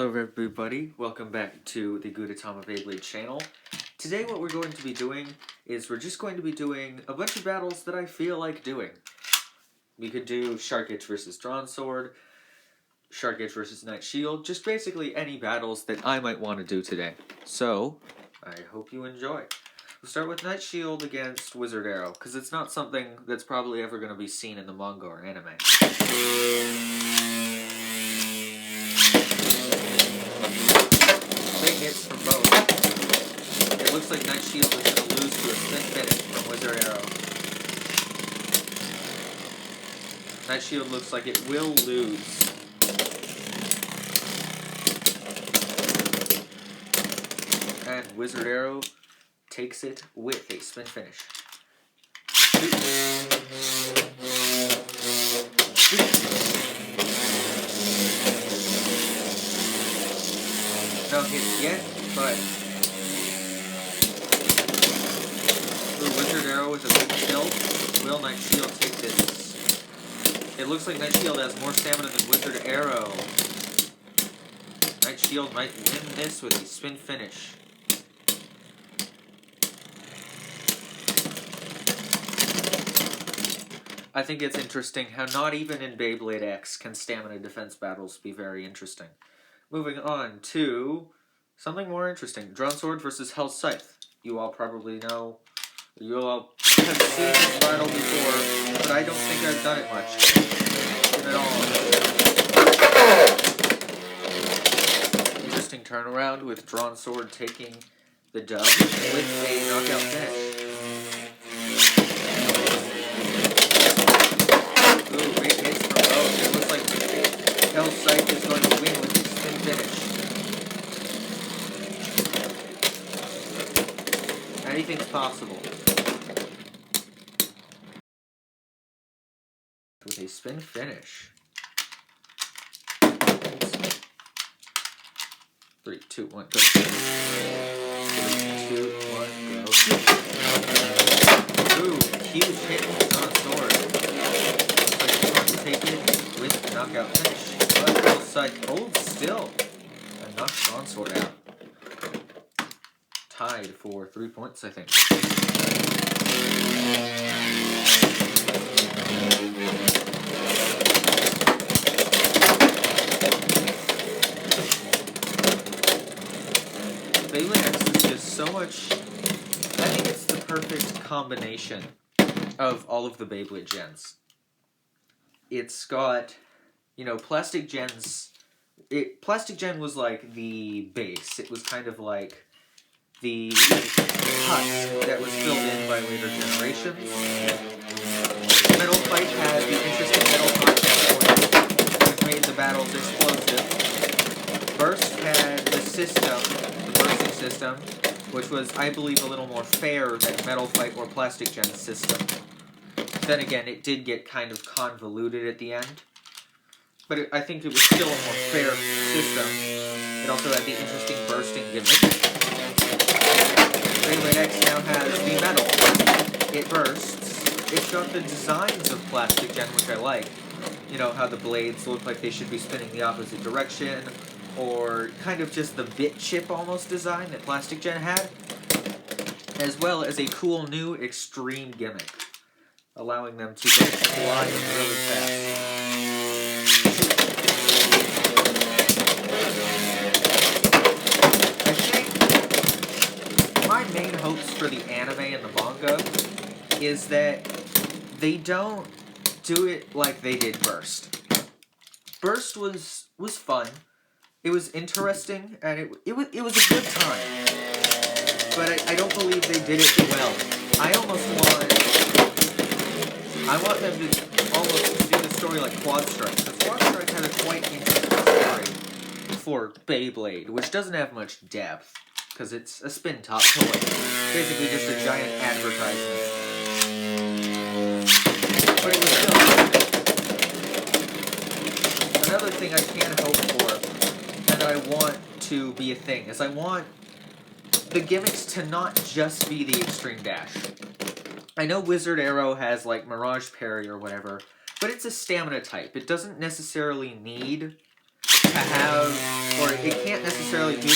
Hello everybody, welcome back to the Gudetama Beyblade channel. Today what we're going to be doing is we're just going to be doing a bunch of battles that I feel like doing. We could do Shark Edge versus Drawn Sword, Shark Edge versus Knight Shield, just basically any battles that I might want to do today. So, I hope you enjoy. We'll start with Knight Shield against Wizard Arrow, because it's not something that's probably ever going to be seen in the manga or anime. Great hits from both. It looks like Knight Shield is going to lose to a spin finish from Wizard Arrow. Knight Shield looks like it will lose. And Wizard Arrow takes it with a spin finish. No hits yet, but Wizard Arrow is a big kill. Will Knight Shield take this? It looks like Knight Shield has more stamina than Wizard Arrow. Knight Shield might win this with a spin finish. I think it's interesting how not even in Beyblade X can stamina defense battles be very interesting. Moving on to something more interesting. Drawn Sword versus Hell's Scythe. You all probably know, you all have seen this battle before, but I don't think I've done it much. At all. Interesting turnaround with Drawn Sword taking the dub with a knockout finish. Ooh, great hits from both. It looks like Hell's Scythe is going to win with a spin finish. Anything's possible. With a spin finish. 3, 2, 1, go. 3, 2, 1, go. Ooh, huge hit with Drawn Sword. Looks like he's going to take it with a knockout finish. But Hell's Scythe holds still and knocks Drawn Sword out. Tied for 3 points, I think. Beyblade X is just so much. I think it's the perfect combination of all of the Beyblade gens. It's got, you know, Plastic Gens. Plastic Gen was like the base. It was kind of like the husk that was filled in by later generations. Metal Fight had the interesting metal content, which made the battles explosive. Burst had the system, the bursting system, which was, I believe, a little more fair than Metal Fight or Plastic Gen's system. Then again, it did get kind of convoluted at the end, but I think it was still a more fair system. It also had the interesting bursting gimmick. Beyblade X now has the metal. It bursts. It's got the designs of Plastic Gen, which I like. You know, how the blades look like they should be spinning the opposite direction, or kind of just the bit chip almost design that Plastic Gen had, as well as a cool new extreme gimmick, allowing them to go flying really fast. My main hopes for the anime and the manga is that they don't do it like they did Burst. Burst was fun. It was interesting, and it was a good time. But I don't believe they did it well. I want them to almost do the story like Quad Strike, because Quad Strike had a quite interesting story for Beyblade, which doesn't have much depth, because it's a spin-top toy. Basically just a giant advertisement. But it was still... Another thing I can hope for, and I want to be a thing, is I want the gimmicks to not just be the Extreme Dash. I know Wizard Arrow has, like, Mirage Parry or whatever, but it's a stamina type. It doesn't necessarily need to have, or it can't necessarily do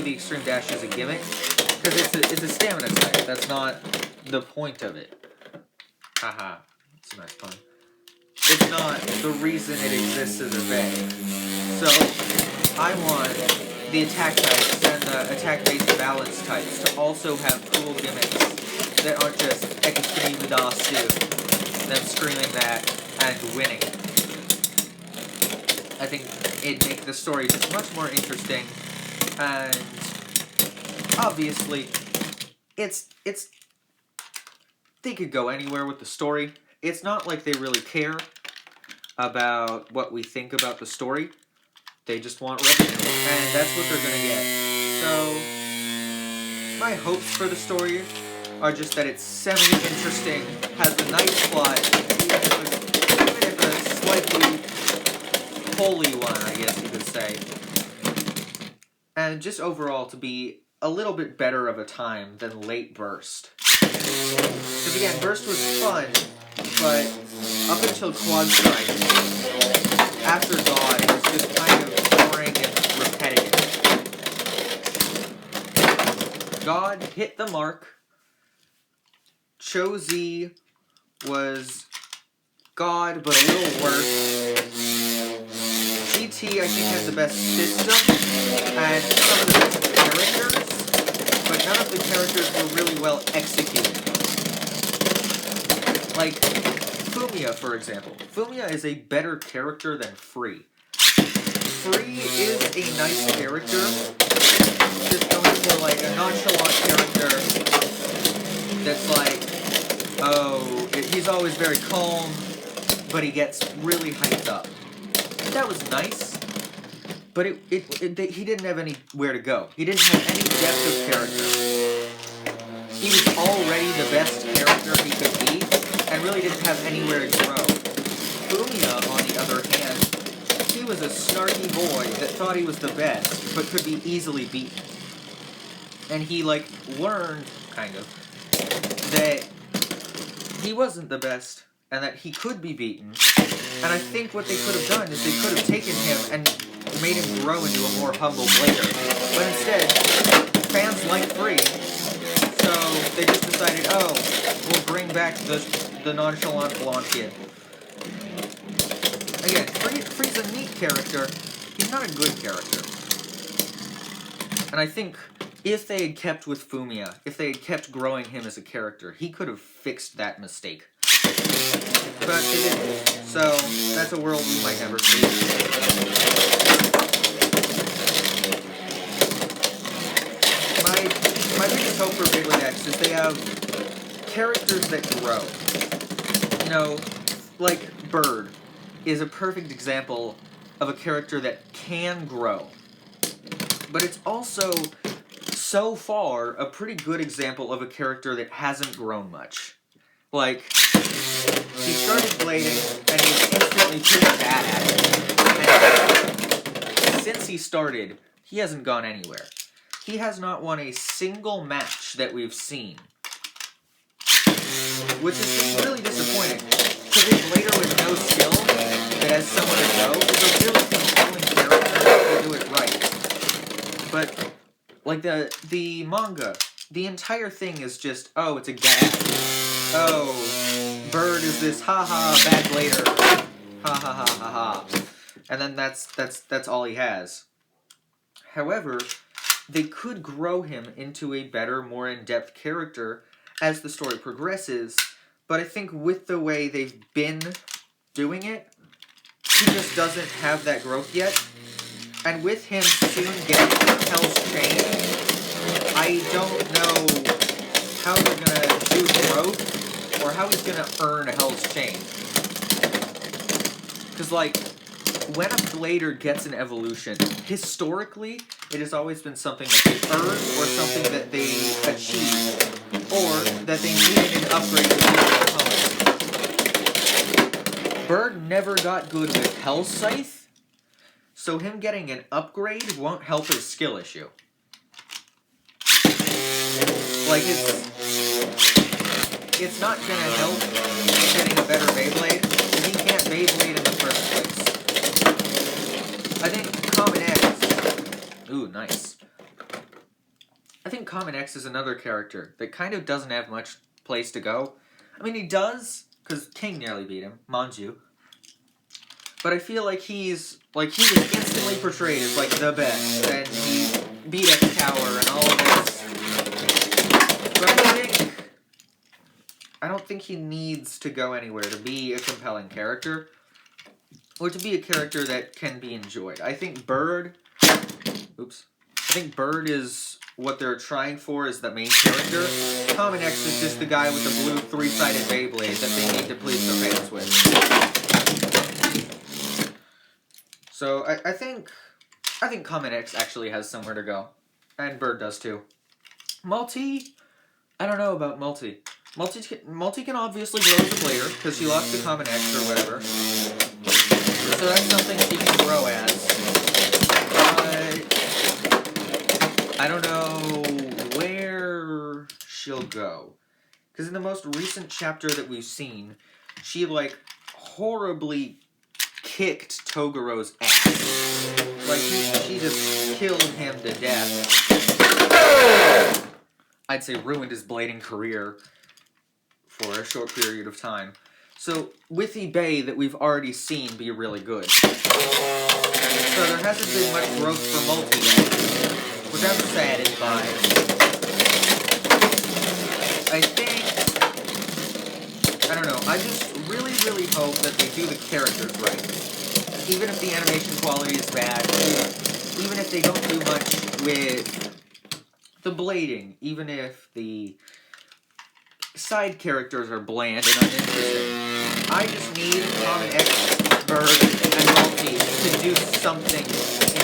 the extreme dash as a gimmick, because it's a stamina type. That's not the point of it. Haha, it's a nice pun. It's not the reason it exists as a bay. So, I want the attack types and the attack-based balance types to also have cool gimmicks that aren't just extreme dasu, them screaming that and winning. I think it'd make the story just much more interesting, and obviously, they could go anywhere with the story. It's not like they really care about what we think about the story. They just want revenue, and that's what they're gonna get. So, my hopes for the story are just that it's semi-interesting, has a nice plot, even if a slightly holy one, I guess you could say. And just overall to be a little bit better of a time than late Burst. Because again, Burst was fun, but up until Quad Strike, after God, it was just kind of boring and repetitive. God hit the mark. Cho-Z was God, but a little worse. GT, I think, has the best system, and some of the best characters, but none of the characters were really well executed. Like, Fumiya, for example. Fumiya is a better character than Free. Free is a nice character, just going for, like, a nonchalant character that's like, oh, he's always very calm, but he gets really hyped up. That was nice, but he didn't have anywhere to go. He didn't have any depth of character. He was already the best character he could be, and really didn't have anywhere to grow. Fumiya, on the other hand, he was a snarky boy that thought he was the best, but could be easily beaten. And he, like, learned, kind of, that he wasn't the best, and that he could be beaten. And I think what they could have done is they could have taken him and made him grow into a more humble player. But instead, fans like Free, so they just decided, oh, we'll bring back the nonchalant blonde kid. Again, Free's a neat character. He's not a good character. And I think if they had kept with Fumiya, if they had kept growing him as a character, he could have fixed that mistake. But they didn't. So, that's a world we might never see. My biggest hope for Beyblade X is they have characters that grow. You know, like Bird is a perfect example of a character that can grow. But it's also, so far, a pretty good example of a character that hasn't grown much. Like, he started blading, and he's instantly pretty bad at it. And since he started, he hasn't gone anywhere. He has not won a single match that we've seen. Which is just really disappointing. Because a blader with no skill that has somewhere to go is a really compelling character if they do it right. But, like the manga, the entire thing is just, oh, it's a gag. Oh, Bird is this ha-ha bad blader. Ha-ha-ha-ha-ha. And then that's all he has. However, they could grow him into a better, more in-depth character as the story progresses, but I think with the way they've been doing it, he just doesn't have that growth yet. And with him soon getting Hell's Chain, I don't know how they're gonna do growth, or how he's gonna earn Hell's Chain. Because, like, when a blader gets an evolution, historically, it has always been something that they earn, or something that they achieve, or that they needed an upgrade to their opponent. Bird never got good with Hell Scythe, so him getting an upgrade won't help his skill issue. Like, it's not gonna help getting a better Beyblade, because he can't Beyblade in the first place. Common X. Ooh, nice. I think Common X is another character that kind of doesn't have much place to go. I mean, he does, because King nearly beat him, Manju. But I feel like he was instantly portrayed as, like, the best, and he beat X Tower and all of this. But I don't think he needs to go anywhere to be a compelling character, or to be a character that can be enjoyed. I think Bird is what they're trying for as the main character. Common X is just the guy with the blue three-sided Beyblade that they need to please the fans with. So I think Common X actually has somewhere to go. And Bird does too. Multi, I don't know about Multi. Multi can obviously grow as a player, because she lost to Common X or whatever. So that's something she can grow as. I don't know where she'll go. Because in the most recent chapter that we've seen, she, like, horribly kicked Togoro's ass. Like, she just killed him to death. I'd say ruined his blading career for a short period of time. So, with Bay that we've already seen be really good. So there hasn't been much growth for Multi yet, which I'm saddened by. I don't know, I just really, really hope that they do the characters right. Even if the animation quality is bad, even if they don't do much with the blading, even if the side characters are bland and uninteresting. I just need Common X, Bird, and Multi to do something interesting.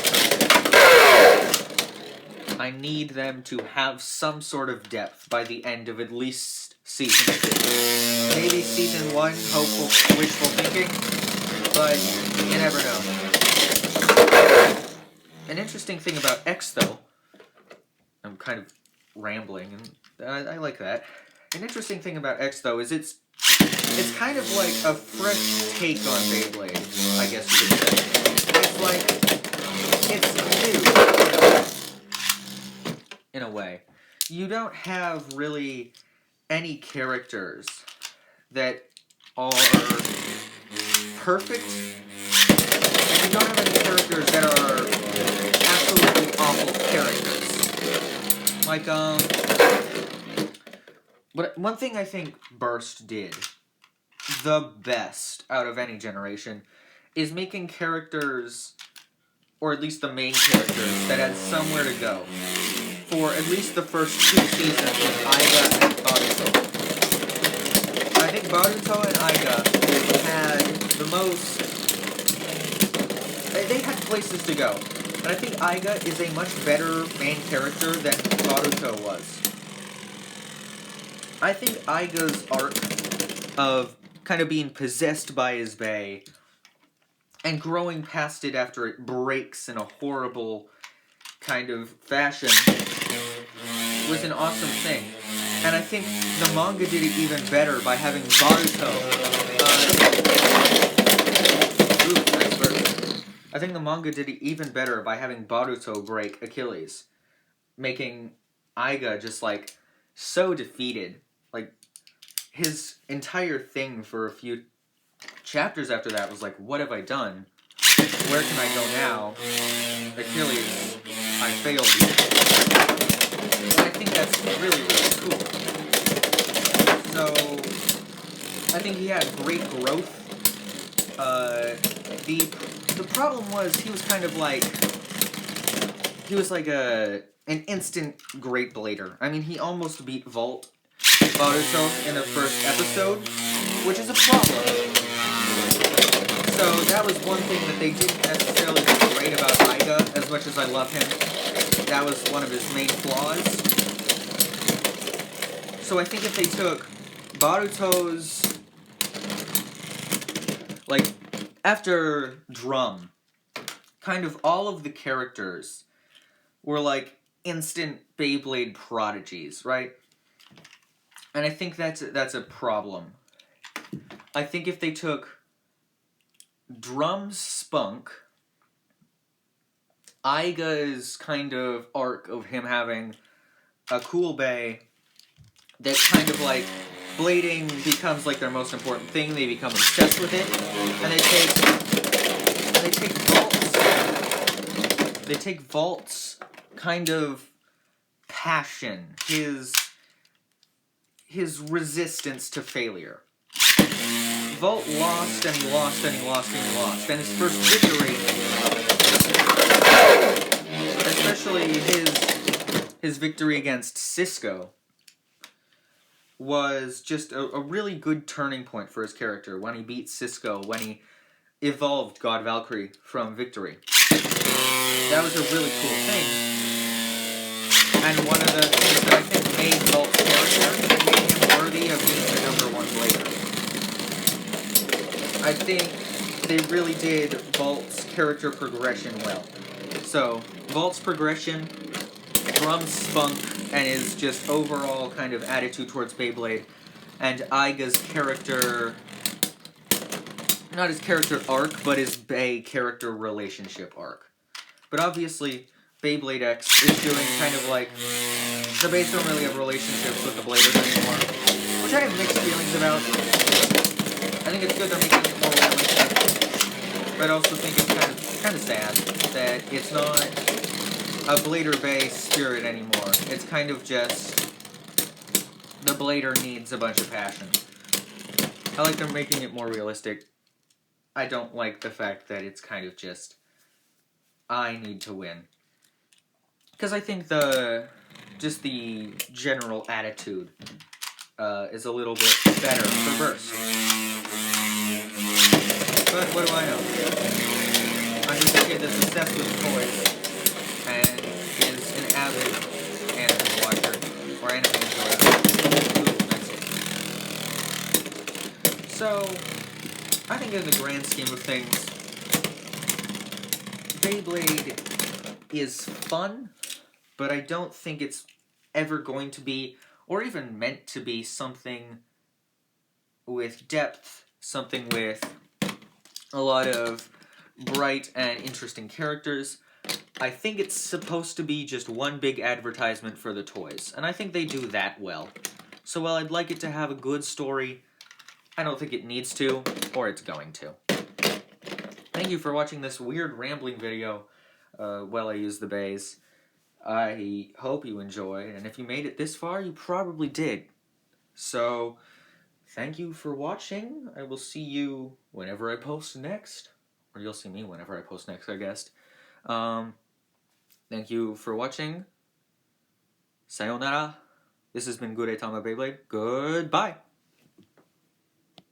I need them to have some sort of depth by the end of at least Season 2. Maybe Season 1, hopeful, wishful thinking, but you never know. An interesting thing about X, though, I'm kind of rambling, and I like that. An interesting thing about X, though, is it's kind of like a fresh take on Beyblade, I guess you could say. It's like, it's new, in a way. You don't have really any characters that are perfect, and you don't have any characters that are absolutely awful characters. Like, but one thing I think Burst did the best out of any generation is making characters, or at least the main characters, that had somewhere to go. For at least the first 2 seasons with Aiga and Baruto. I think Baruto and Aiga had the most... They had places to go. And I think Aiga is a much better main character than Baruto was. I think Aiga's arc of kind of being possessed by his Bay and growing past it after it breaks in a horrible kind of fashion was an awesome thing. And I think the manga did it even better by having Baruto. I think the manga did it even better by having Baruto break Achilles, making Aiga just, like, so defeated. Like, his entire thing for a few chapters after that was like, what have I done? Where can I go now? Achilles, I failed you. And I think that's really, really cool. So, I think he had great growth. The problem was he was kind of like, he was like an instant great blader. I mean, he almost beat Volt Baruto in the first episode, which is a problem. So that was one thing that they didn't necessarily do great about Aiga, as much as I love him. That was one of his main flaws. So I think if they took Baruto's... like, after Drum, kind of all of the characters were like instant Beyblade prodigies, right? And I think that's a problem. I think if they took Drum's spunk Aiga's kind of arc of him having a cool bay that kind of like blading becomes like their most important thing. They become obsessed with it, and they take Vault's kind of passion, his resistance to failure. Vault lost and he lost and he lost and he lost, and his first victory, especially his victory against Cisco, was just a really good turning point for his character when he beat Cisco, when he evolved God Valkyrie from Victory. That was a really cool thing. And one of the things that I think made Vault's character and made him worthy of being the #1 blader. I think they really did Vault's character progression well. So, Vault's progression, Drum's spunk, and his just overall kind of attitude towards Beyblade, and Aiga's character, not his character arc, but his Bey character relationship arc. But obviously, Beyblade X is doing kind of like, the Beys don't really have relationships with the Bladers anymore, which I have mixed feelings about. I think it's good they're making it more realistic, but I also think it's kind of sad that it's not a Blader Bey spirit anymore. It's kind of just the Blader needs a bunch of passion. I like they're making it more realistic. I don't like the fact that it's kind of just, I need to win. Because I think the general attitude is a little bit better for Burst. But what do I know? I'm just a kid that's obsessed with toys and is an avid anime watcher, or anime enjoyer. So, I think in the grand scheme of things, Beyblade is fun, but I don't think it's ever going to be, or even meant to be, something with depth, something with a lot of bright and interesting characters. I think it's supposed to be just one big advertisement for the toys, and I think they do that well. So while I'd like it to have a good story, I don't think it needs to, or it's going to. Thank you for watching this weird rambling video while I use the Beys. I hope you enjoyed, and if you made it this far, you probably did. So, thank you for watching. I will see you whenever I post next. Or you'll see me whenever I post next, I guess. Thank you for watching. Sayonara. This has been Gure Tama Beyblade. Goodbye.